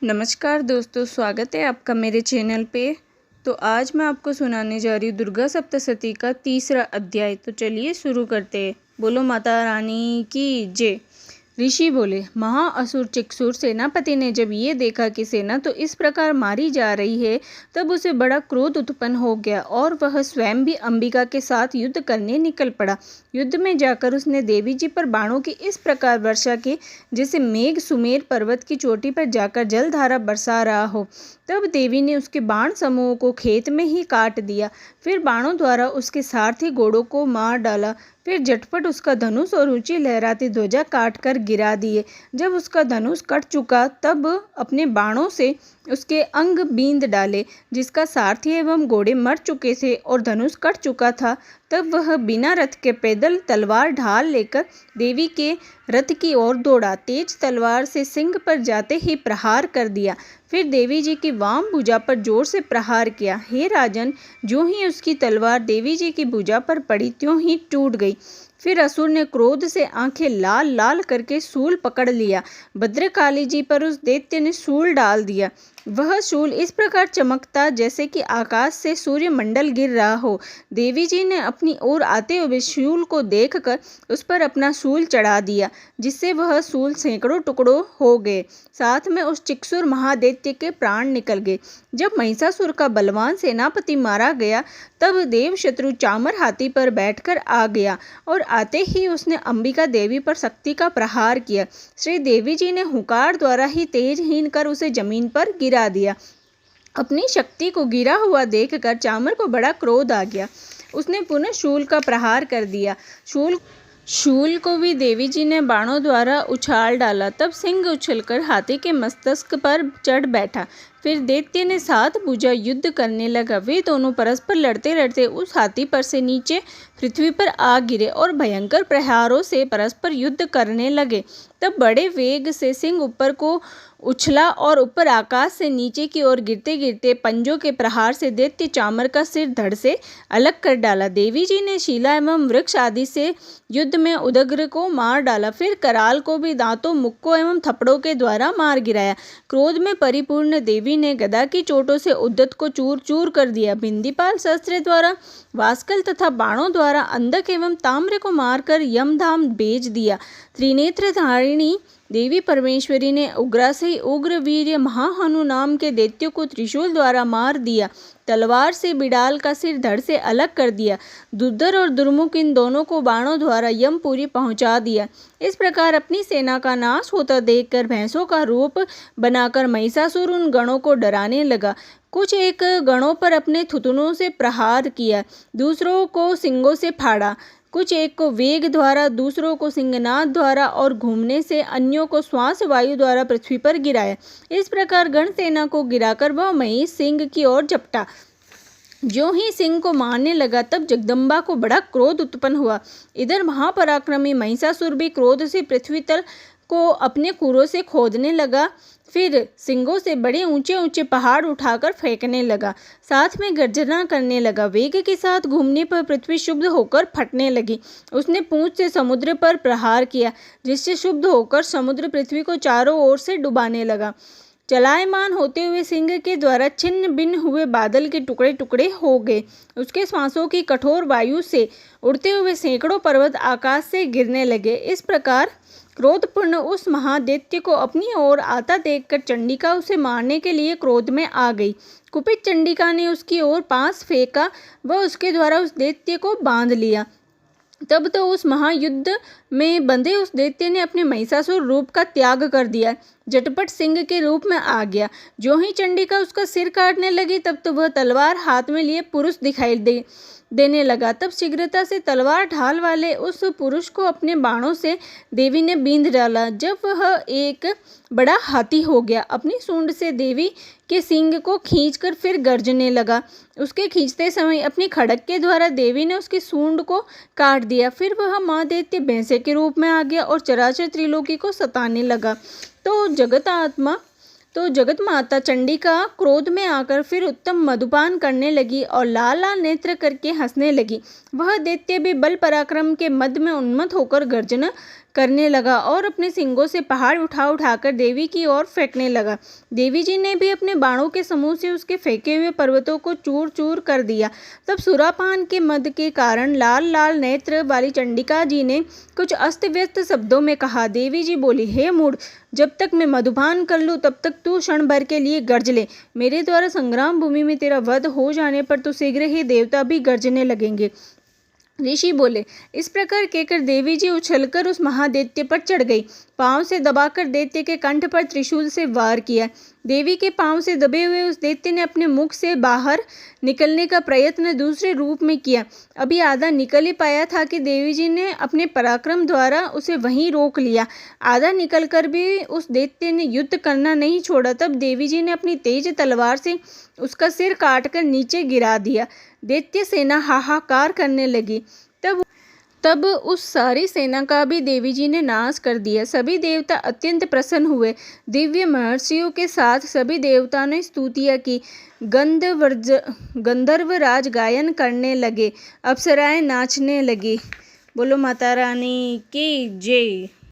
नमस्कार दोस्तों, स्वागत है आपका मेरे चैनल पे। तो आज मैं आपको सुनाने जा रही हूँ दुर्गा सप्तशती का तीसरा अध्याय। तो चलिए शुरू करते हैं। बोलो माता रानी की जय। ऋषि बोले, महाअसुर चिक्षुर सेनापति ने जब ये देखा कि सेना तो इस प्रकार मारी जा रही है, तब उसे बड़ा क्रोध उत्पन्न हो गया और वह स्वयं भी अंबिका के साथ युद्ध करने निकल पड़ा। युद्ध में जाकर उसने देवी जी पर बाणों की इस प्रकार वर्षा की जैसे मेघ सुमेर पर्वत की चोटी पर जाकर जलधारा बरसा रहा हो। तब देवी ने उसके बाण समूह को खेत में ही काट दिया। फिर बाणों द्वारा उसके सारथी घोड़ों को मार डाला। फिर झटपट उसका धनुष और ऊंची लहराती ध्वजा काट कर गिरा दिए। जब उसका धनुष कट चुका तब अपने बाणों से उसके अंग बींद डाले। जिसका सारथी एवं घोड़े मर चुके थे और धनुष कट चुका था, तब वह बिना रथ के पैदल तलवार ढाल लेकर देवी के रथ की ओर दौड़ा। तेज तलवार से सिंह पर जाते ही प्रहार कर दिया। फिर देवी जी की वाम भुजा पर जोर से प्रहार किया। हे राजन, ज्यों ही उसकी तलवार देवी जी की भुजा पर पड़ी त्यों ही टूट गई। फिर असुर ने क्रोध से आंखें लाल लाल करके शूल पकड़ लिया। भद्रकाली जी पर उस दैत्य ने शूल डाल दिया। वह शूल इस प्रकार चमकता जैसे कि आकाश से सूर्य मंडल गिर रहा हो। देवी जी ने अपनी ओर आते हुए शूल को देखकर उस पर अपना शूल चढ़ा दिया, जिससे वह शूल सैकड़ों टुकड़ों हो गए। साथ में उस चिक्षुर महादैत्य के प्राण निकल गए। जब महिषासुर का बलवान सेनापति मारा गया, तब देवशत्रु चामर हाथी पर बैठकर आ गया और आते ही उसने अंबिका देवी पर शक्ति का प्रहार किया। श्री देवी जी ने हुंकार द्वारा ही तेजहीन कर उसे जमीन पर गिरा दिया। अपनी शक्ति को गिरा हुआ देखकर चामर को बड़ा क्रोध आ गया। उसने पुनः शूल का प्रहार कर दिया। शूल को भी देवी जी ने बाणों द्वारा उछाल डाला। तब सिंह उछलकर हाथी के मस्तक पर चढ़ बैठा। फिर दैत्य ने सात भुजा युद्ध करने लगा। वे दोनों परस्पर लड़ते लड़ते उस हाथी पर से नीचे पृथ्वी पर आ गिरे और भयंकर प्रहारों से परस्पर युद्ध करने लगे। तब बड़े वेग से सिंह ऊपर को उछला और ऊपर आकाश से नीचे की ओर गिरते गिरते पंजों के प्रहार से दैत्य चामर का सिर धड़ से अलग कर डाला। देवी जी ने शिला एवं वृक्ष आदि से युद्ध में उदग्र को मार डाला। फिर कराल को भी दांतों, मुक्कों एवं थप्पड़ों के द्वारा मार गिराया। क्रोध में परिपूर्ण देवी ने गदा की चोटों से उद्दत को चूर चूर कर दिया। बिंदीपाल शस्त्र द्वारा, वास्कल तथा बाणों द्वारा अंधक एवं ताम्र को मारकर यमधाम भेज दिया। त्रिनेत्र धारिणी देवी परमेश्वरी ने उग्रा से उग्र वीर्य महाहनु नाम के दैत्य को त्रिशूल द्वारा मार दिया। तलवार से बिडाल का सिर धड़ से अलग कर दिया। दुर्धर और दुर्मुख इन दोनों को बाणों द्वारा यमपुरी पहुंचा दिया। इस प्रकार अपनी सेना का नाश होता देखकर भैंसों का रूप बनाकर महिषासुर उन गणों को डराने लगा। कुछ एक गणों पर अपने थुथुनों से प्रहार किया, दूसरों को सिंगों से फाड़ा। कुछ एक को वेग द्वारा, दूसरों को सिंहनाद द्वारा और घूमने से अन्यों को श्वास वायु द्वारा पृथ्वी पर गिराया। इस प्रकार गण सेना को गिराकर वह महिष सिंह की ओर झपटा। ज्यों ही सिंह को मारने लगा, तब जगदम्बा को बड़ा क्रोध उत्पन्न हुआ। इधर महापराक्रमी महिषासुर भी क्रोध से पृथ्वी तल को अपने खुरों से खोदने लगा। फिर सिंगों से बड़े ऊंचे ऊंचे पहाड़ उठाकर फेंकने लगा। साथ में गर्जना करने लगा। वेग के साथ घूमने पर पृथ्वी शुद्ध होकर फटने लगी। उसने पूंछ से समुद्र पर प्रहार किया, जिससे शुद्ध होकर समुद्र पृथ्वी को चारों ओर से डुबाने लगा। चलायमान होते हुए सिंह के द्वारा छिन्न भिन्न हुए बादल के टुकड़े टुकड़े हो गए। उसके श्वासों की कठोर वायु से उड़ते हुए सैकड़ों पर्वत आकाश से गिरने लगे। इस प्रकार क्रोधपूर्ण उस महादैत्य को अपनी ओर आता देखकर चंडिका उसे मारने के लिए क्रोध में आ गई। कुपित चंडिका ने उसकी ओर पास फेंका व उसके द्वारा उस दैत्य को बांध लिया। तब तो उस महायुद्ध में बंधे उस दैत्य ने अपने महिषासुर रूप का त्याग कर दिया, झटपट सिंह के रूप में आ गया। जो ही चंडिका उसका सिर काटने लगी, तब तो वह तलवार हाथ में लिए पुरुष दिखाई देने लगा। तब शीघ्रता से तलवार ढाल वाले उस पुरुष को अपने बाणों से देवी ने बींध डाला। जब वह एक बड़ा हाथी हो गया, अपनी सूंड से देवी के सींग को खींचकर फिर गर्जने लगा। उसके खींचते समय अपनी खड़ग के द्वारा देवी ने उसकी सूंड को काट दिया। फिर वह माँ दैत्य भैंसे के रूप में आ गया और चराचर त्रिलोकी को सताने लगा। तो जगत माता चंडिका क्रोध में आकर फिर उत्तम मधुपान करने लगी और लाल लाल नेत्र करके हंसने लगी। वह दैत्य भी बल पराक्रम के मद में उन्मत्त होकर गर्जना करने लगा और अपने सींगों से पहाड़ उठा उठाकर देवी की ओर फेंकने लगा। देवी जी ने भी अपने बाणों के समूह से उसके फेंके हुए पर्वतों को चूर चूर कर दिया। तब सुरापान के मद के कारण लाल लाल नेत्र वाली चंडिका जी ने कुछ अस्त व्यस्त शब्दों में कहा। देवी जी बोली, हे मूढ़, जब तक मैं मधुपान कर लूं तब तक तू क्षण भर के लिए गर्ज ले। मेरे द्वारा संग्राम भूमि में तेरा वध हो जाने पर तो शीघ्र ही देवता भी गर्जने लगेंगे। ऋषि बोले। इस प्रकार कहकर देवी जी उछलकर उस महादैत्य पर चढ़ गई। पांव से दबाकर दैत्य के कंठ पर त्रिशूल से वार किया। देवी के पांव से दबे हुए उस दैत्य ने अपने मुख से बाहर निकलने का प्रयत्न दूसरे रूप में किया। अभी आधा निकल ही पाया था कि देवी जी ने अपने पराक्रम द्वारा उसे वहीं रोक लिया। आधा निकलकर भी उस दैत्य ने युद्ध करना नहीं छोड़ा। तब देवी जी ने अपनी तेज तलवार से उसका सिर काटकर नीचे गिरा दिया। दैत्य सेना हाहाकार करने लगी। तब उस सारी सेना का भी देवी जी ने नाश कर दिया। सभी देवता अत्यंत प्रसन्न हुए। दिव्य महर्षियों के साथ सभी देवताओं ने स्तुतियाँ की। गंधर्वराज गायन करने लगे, अप्सराएं नाचने लगी। बोलो माता रानी की जय।